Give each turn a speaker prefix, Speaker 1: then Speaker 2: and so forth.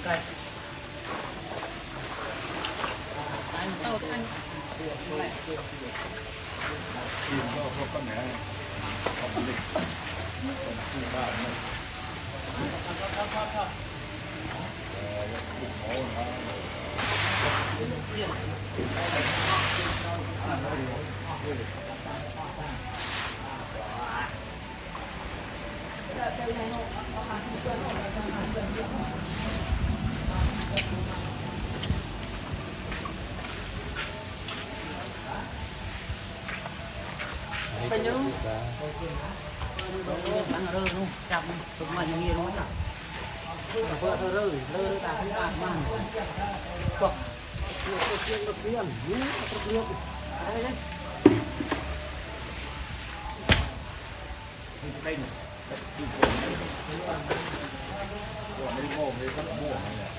Speaker 1: cái tàu thanh
Speaker 2: ทีมก็พวกก็แหนของเด็กของที่บ้านนี่
Speaker 1: เป็นยังตั้งเรื่องนู้จับสมมาอย่างนี้นู้จับเพื่อเรื่องตาที่บ้านมันบอกเรื่องนี่เรื่องอะไรเนี่ยเป็น
Speaker 2: ตัวไม่โง่เลยก็ม่วงเนี่ย